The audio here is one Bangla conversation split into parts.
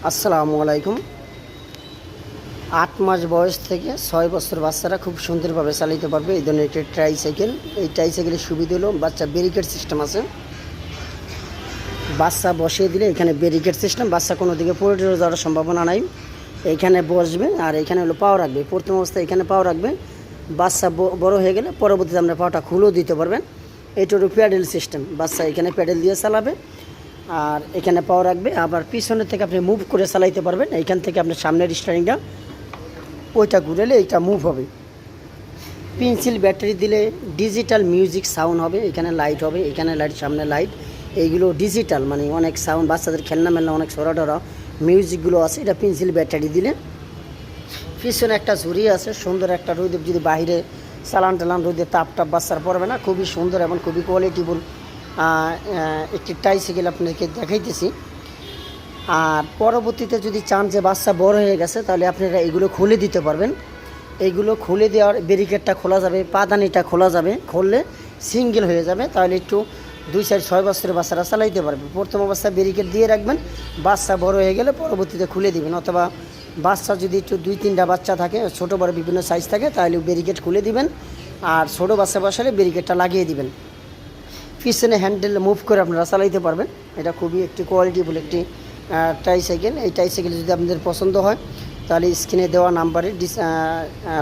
আসসালামু আলাইকুম। 8 মাস বয়স থেকে 6 বছর বাচ্চারা খুব সুন্দরভাবে চালাতে পারবে এই ধরনের একটি ট্রাইসাইকেল। এই ট্রাইসাইকেলের সুবিধা হলো বাচ্চা ব্যারিকেড সিস্টেম আছে। বাচ্চা বসিয়ে দিলে এখানে ব্যারিকেড সিস্টেম, বাচ্চা কোনো দিকে পড়ে যাওয়ার সম্ভাবনা নাই। এইখানে বসবে আর এখানে হলো পাও রাখবে। প্রথম অবস্থায় এখানে পাও রাখবে, বাচ্চা বড় হয়ে গেলে পরবর্তীতে আমরা পাওটা খুলেও দিতে পারবেন। এটা হলো প্যাডেল সিস্টেম, বাচ্চা এখানে প্যাডেল দিয়ে চালাবে আর এখানে পাওয়া রাখবে। আবার পিছনের থেকে আপনি মুভ করে চালাইতে পারবেন। এইখান থেকে আপনার সামনের স্টারিংটা ওইটা ঘুরেলে এইটা মুভ হবে। পেন্সিল ব্যাটারি দিলে ডিজিটাল মিউজিক সাউন্ড হবে, এখানে লাইট হবে, এখানে লাইট, সামনে লাইট, এইগুলো ডিজিটাল মানে অনেক সাউন্ড, বাচ্চাদের খেলনা মেলনা অনেক সরা টরা মিউজিকগুলো আছে। এটা পেন্সিল ব্যাটারি দিলে। পিছনে একটা ঝুড়ি আছে সুন্দর একটা, রোদে যদি বাইরে চালান টালান রোদে তাপ বাচ্চার পড়বে না। খুবই সুন্দর এবং খুবই কোয়ালিটিফুল একটি ট্রাইসাইকেল আপনাকে দেখাইতেছি। আর পরবর্তীতে যদি চান যে বাচ্চা বড় হয়ে গেছে তাহলে আপনারা এগুলো খুলে দিতে পারবেন। এইগুলো খুলে দেওয়ার ব্যারিকেডটা খোলা যাবে, পাদানিটা খোলা যাবে, খুললে সিঙ্গেল হয়ে যাবে। তাহলে একটু 2-4-6 বছরের বাচ্চারা চালাইতে পারবে। প্রথম অবস্থায় ব্যারিকেড দিয়ে রাখবেন, বাচ্চা বড় হয়ে গেলে পরবর্তীতে খুলে দিবেন। অথবা বাচ্চা যদি একটু 2-3টা বাচ্চা থাকে, ছোটো বড় বিভিন্ন সাইজ থাকে, তাহলে ব্যারিকেড খুলে দিবেন আর ছোটো বাচ্চা বসালে ব্যারিকেডটা লাগিয়ে দিবেন। পিছনে হ্যান্ডেল মুভ করে আপনারা চালাইতে পারবেন। এটা খুবই একটি কোয়ালিটিফুল একটি ট্রাইসাইকেল। এই ট্রাইসাইকেল যদি আপনাদের পছন্দ হয় তাহলে স্ক্রিনে দেওয়া নাম্বারে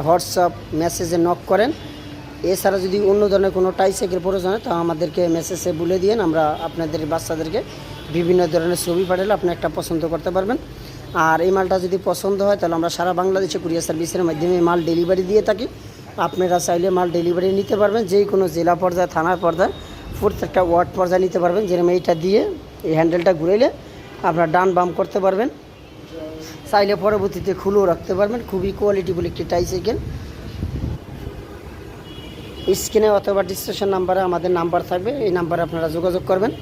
হোয়াটসঅ্যাপ মেসেজে নক করেন। এছাড়া যদি অন্য ধরনের কোনো ট্রাইসাইকেল প্রয়োজন হয় তা আমাদেরকে মেসেজে বলে দিন, আমরা আপনাদের বাচ্চাদেরকে বিভিন্ন ধরনের ছবি পাঠালে আপনি একটা পছন্দ করতে পারবেন। আর এই মালটা যদি পছন্দ হয় তাহলে আমরা সারা বাংলাদেশে কুরিয়ার সার্ভিসের মাধ্যমে মাল ডেলিভারি দিয়ে থাকি। আপনারা চাইলে মাল ডেলিভারি নিতে পারবেন, যে কোনো জেলা পর্যায়ে, থানার পর্যায়ে, প্রত্যেকটা ওয়ার্ড পর্যায়ে নিতে পারবেন। যেরকম এইটা দিয়ে এই হ্যান্ডেলটা ঘুরাইলে আপনারা ডান বাম করতে পারবেন, চাইলে পরবর্তীতে খুলেও রাখতে পারবেন। খুবই কোয়ালিটিফুল একটি ট্রাইসাইকেল। স্ক্রিনে অথবা ডিসক্রিপশন নাম্বারে আমাদের নাম্বার থাকবে, এই নাম্বারে আপনারা যোগাযোগ করবেন,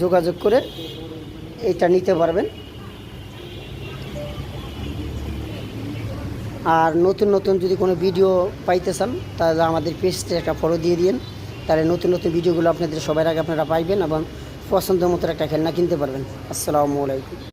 যোগাযোগ করে এইটা নিতে পারবেন। আর নতুন নতুন যদি কোনো ভিডিও পাইতে চান তাহলে আমাদের পেজটা একটা ফলো দিয়ে দিন, তাহলে নতুন নতুন ভিডিওগুলো আপনাদের সবার আগে আপনারা পাইবেন এবং পছন্দ মতো একটা খেলনা কিনতে পারবেন। আসসালামু আলাইকুম।